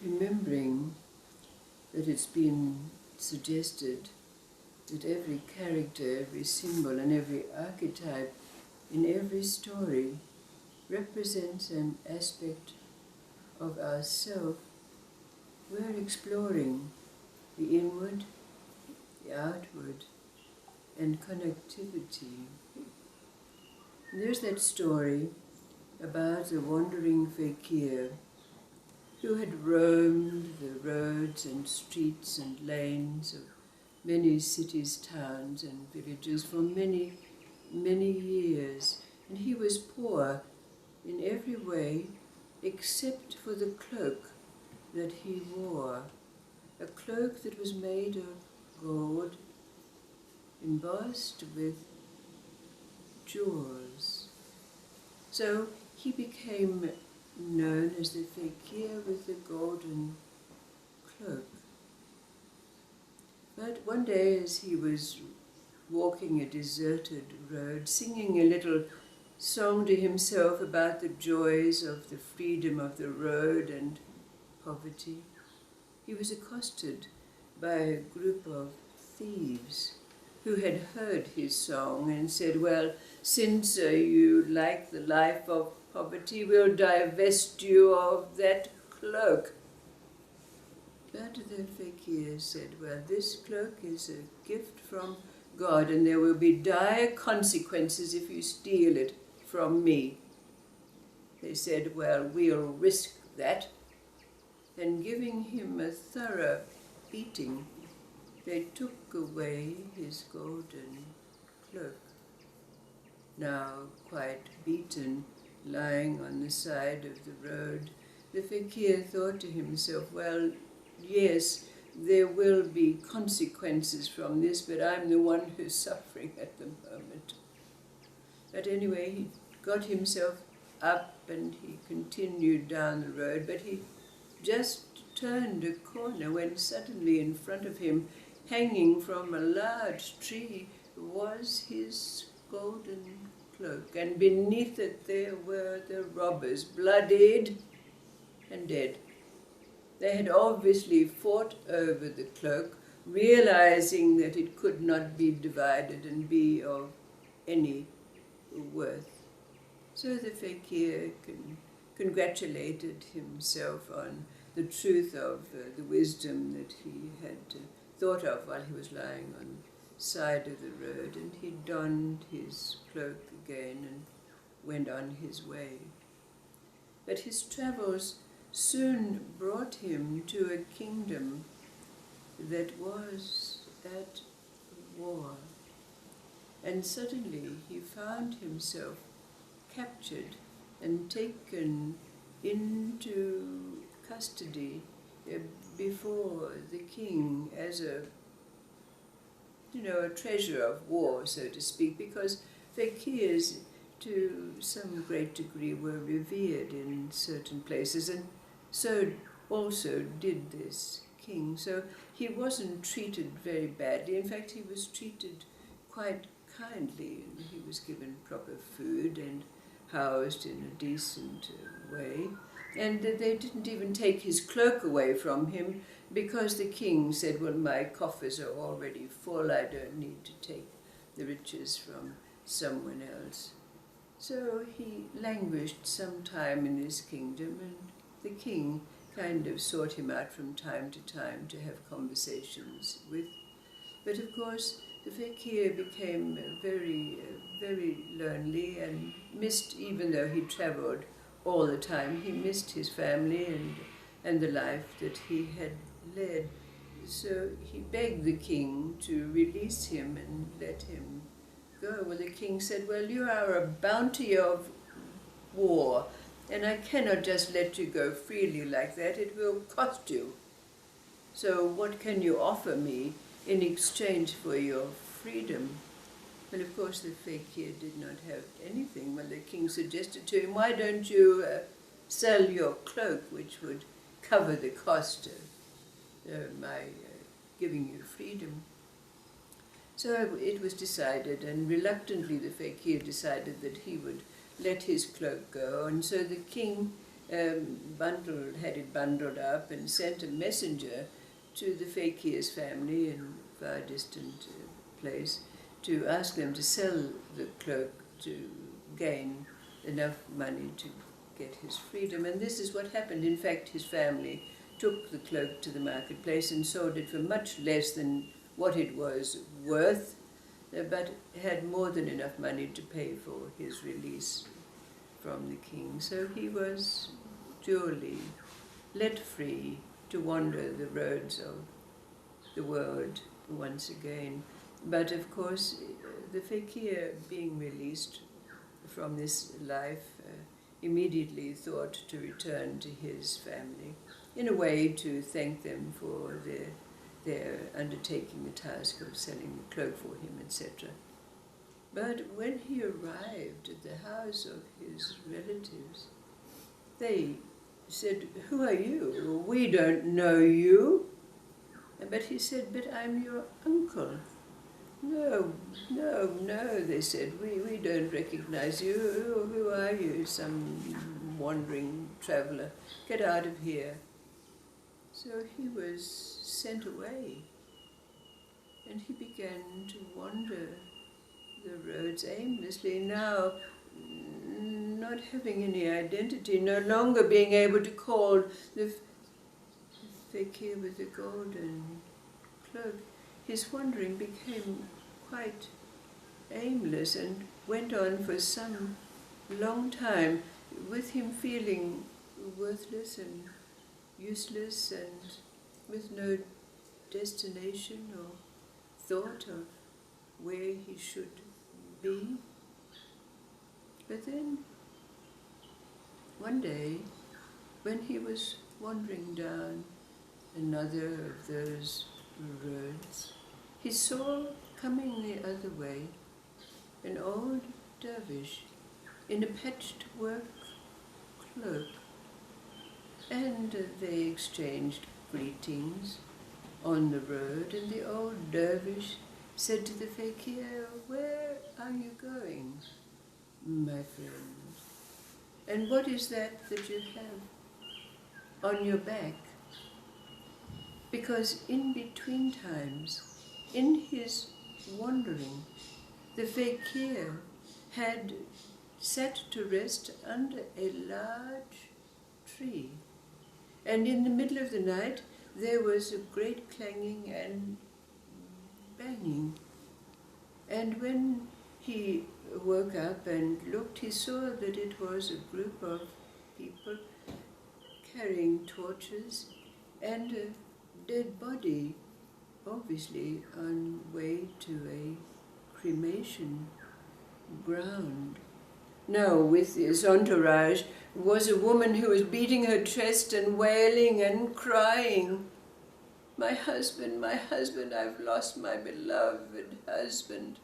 remembering that it's been suggested that every character, every symbol and every archetype in every story represents an aspect of ourself, we're exploring the inward, the outward, and connectivity. And there's that story about the wandering fakir who had roamed the roads and streets and lanes of many cities, towns and villages for many, many years. And he was poor in every way except for the cloak that he wore, a cloak that was made of gold, embossed with jewels. So he became known as the fakir with the golden cloak. But one day, as he was walking a deserted road, singing a little song to himself about the joys of the freedom of the road and poverty, he was accosted by a group of thieves who had heard his song and said, "Well, since you like the life of poverty, we'll divest you of that cloak." But the fakir said, "Well, this cloak is a gift from God, and there will be dire consequences if you steal it from me." They said, "Well, we'll risk that." And giving him a thorough beating, they took away his golden cloak. Now, quite beaten, lying on the side of the road, the fakir thought to himself, "Well, yes, there will be consequences from this, but I'm the one who's suffering at the moment." But anyway, he got himself up and he continued down the road, but he just turned a corner when suddenly in front of him, hanging from a large tree, was his golden cloak, and beneath it there were the robbers, bloodied and dead. They had obviously fought over the cloak, realizing that it could not be divided and be of any worth. So the fakir congratulated himself on the truth of the wisdom that he had thought of while he was lying on the side of the road, and he donned his cloak again and went on his way. But his travels soon brought him to a kingdom that was at war. And suddenly he found himself captured and taken into custody before the king as a treasure of war, so to speak, because fakirs to some great degree were revered in certain places, and so also did this king. So he wasn't treated very badly. In fact, he was treated quite kindly, and he was given proper food and housed in a decent way. And they didn't even take his cloak away from him because the king said, "Well, my coffers are already full. I don't need to take the riches from someone else." So he languished some time in this kingdom, and the king kind of sought him out from time to have conversations with. But of course, the fakir became very, very lonely and missed, even though he traveled all the time, he missed his family and the life that he had led. So he begged the king to release him and let him go. Well, the king said, "Well, you are a bounty of war, and I cannot just let you go freely like that. It will cost you. So what can you offer me in exchange for your freedom?" And of course the fakir did not have anything. Well, the king suggested to him, "Why don't you sell your cloak, which would cover the cost of my giving you freedom?" So it was decided, and reluctantly the fakir decided that he would let his cloak go. And so the king had it bundled up and sent a messenger to the fakir's family in a far distant place to ask them to sell the cloak to gain enough money to get his freedom. And this is what happened. In fact, his family took the cloak to the marketplace and sold it for much less than what it was worth, but had more than enough money to pay for his release from the king. So he was duly let free to wander the roads of the world once again. But of course, the fakir, being released from this life, immediately thought to return to his family, in a way to thank them for their undertaking the task of selling the cloak for him, etc. But when he arrived at the house of his relatives, they said, "Who are you? We don't know you." But he said, "But I'm your uncle." No, they said, we don't recognize you. Who are you? Some wandering traveller. Get out of here. So he was sent away, and he began to wander the roads aimlessly, now not having any identity, no longer being able to call the fakir with the golden cloak. His wandering became quite aimless and went on for some long time, with him feeling worthless and useless and with no destination or thought of where he should be. But then, one day, when he was wandering down another of those roads, he saw coming the other way an old dervish in a patchwork cloak, and they exchanged greetings on the road, and the old dervish said to the fakir, "Where are you going, my friend? And what is that you have on your back?" Because in between times, in his wandering, the fakir had sat to rest under a large tree, and in the middle of the night there was a great clanging and banging. And when he woke up and looked, he saw that it was a group of people carrying torches and a dead body, obviously on way to a cremation ground. Now, with this entourage was a woman who was beating her chest and wailing and crying, my husband, I've lost my beloved husband."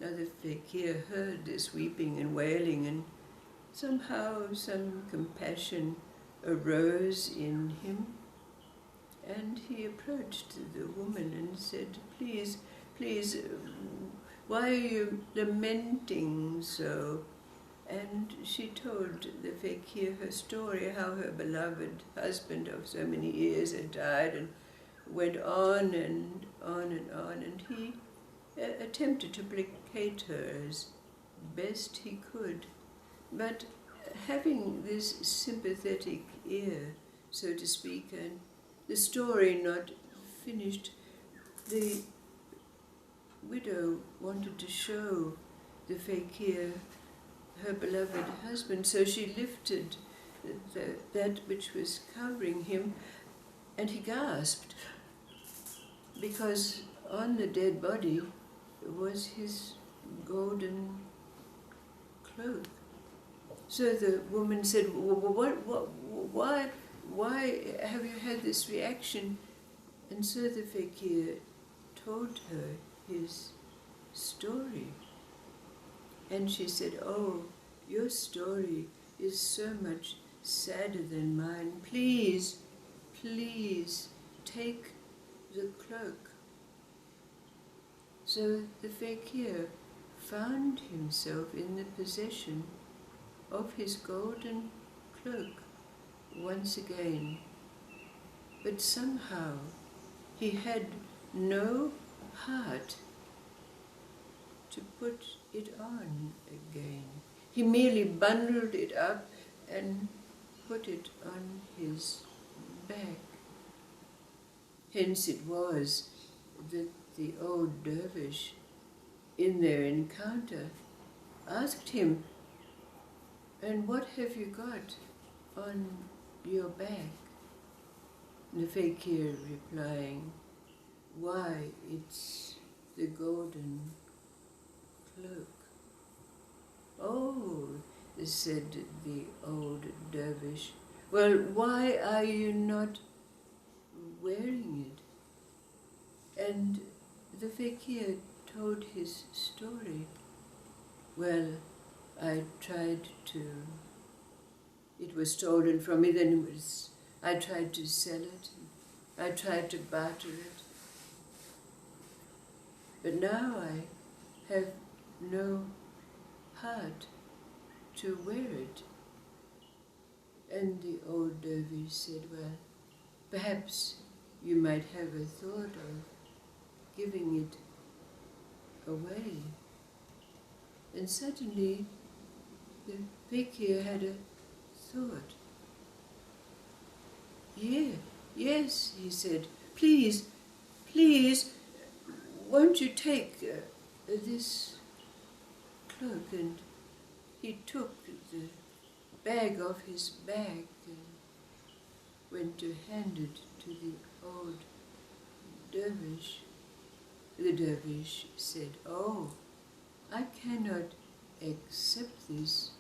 Now the fakir heard this weeping and wailing, and somehow some compassion arose in him, and he approached the woman and said, please, why are you lamenting so?" And she told the fakir her story, how her beloved husband of so many years had died, and went on and on and on, and he attempted to placate her as best he could. But having this sympathetic ear, so to speak, and the story not finished, the widow wanted to show the fakir her beloved husband, so she lifted that which was covering him, and he gasped, because on the dead body was his golden cloak. So the woman said, why have you had this reaction? And so the fakir told her his story. And she said, "Oh, your story is so much sadder than mine. Please take the cloak." So the fakir found himself in the possession of his golden cloak once again, but somehow he had no heart to put it on again. He merely bundled it up and put it on his back. Hence it was that the old dervish, in their encounter, asked him, "And what have you got on your back?" The fakir replying, "Why, it's the golden cloak." "Oh," said the old dervish, "well, why are you not wearing it?" And the fakir told his story. "Well, I tried to, it was stolen from me, then I tried to sell it, I tried to barter it, but now I have no heart to wear it." And the old dervish said, "Well, perhaps you might have a thought of giving it away." And suddenly the fakir had a thought. Yes, he said, please, won't you take this cloak?" And he took the bag off his back and went to hand it to the old dervish. The dervish said, "Oh, I cannot accept this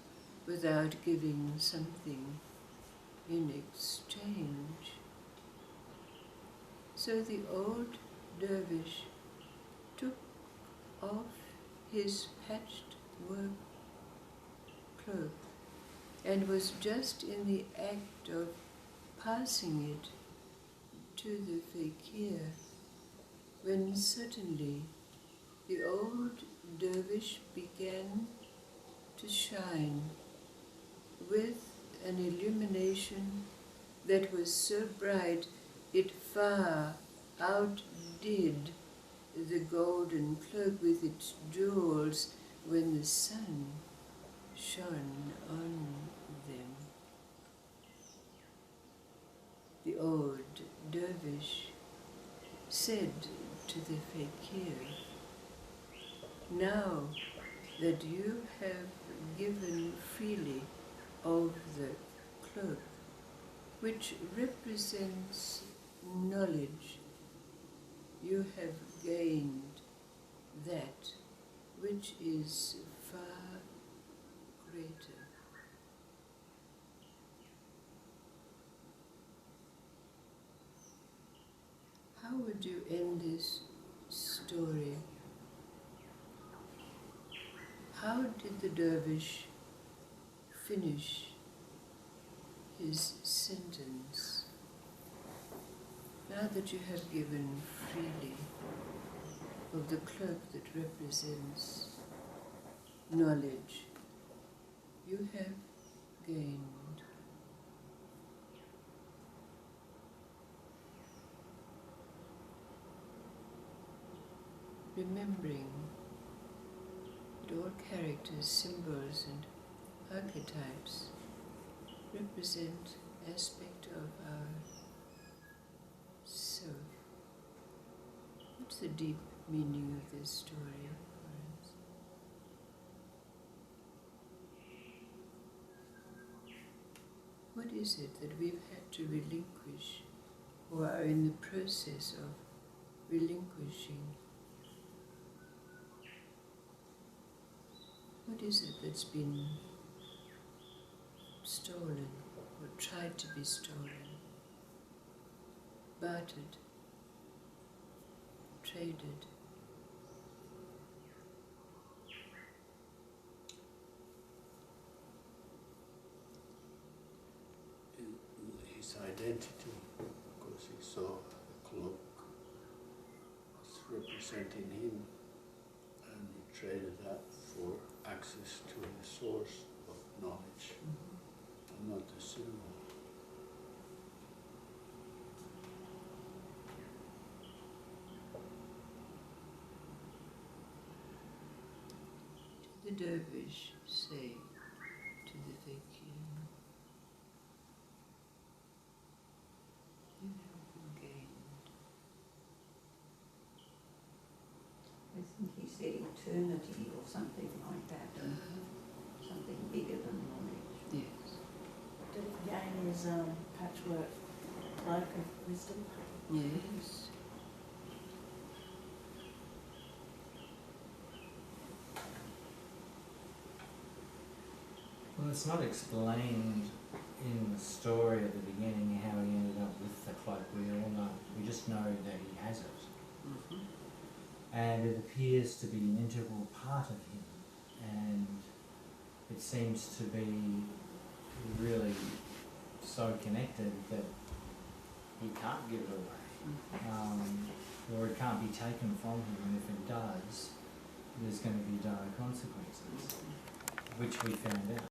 without giving something in exchange." So the old dervish took off his patched work cloak and was just in the act of passing it to the fakir when suddenly the old dervish began to shine with an illumination that was so bright it far outdid the golden cloak with its jewels when the sun shone on them. The old dervish said to the fakir, "Now that you have given freely of the cloak, which represents knowledge, you have gained that which is far greater." How would you end this story? How did the dervish finish his sentence? Now that you have given freely of the cloak that represents knowledge, you have gained. Remembering that all characters, symbols and archetypes represent aspect of our self. What's the deep meaning of this story for us? What is it that we've had to relinquish or are in the process of relinquishing? What is it that's been stolen or tried to be stolen, bartered, traded? His identity, because he saw a cloak as representing him, and he traded that for access to the source of knowledge, and not the the dervish say to the fakir? You have been gained. I think he said eternity or something like that, and something bigger than knowledge. Yes. Did he gain his patchwork cloak of wisdom? Yes. Well, it's not explained in the story at the beginning how he ended up with the cloak. We all know. We just know that he has it. Mm-hmm. And it appears to be an integral part of him. And it seems to be really so connected that he can't give it away. Or it can't be taken from him, and if it does, there's going to be dire consequences, which we found out.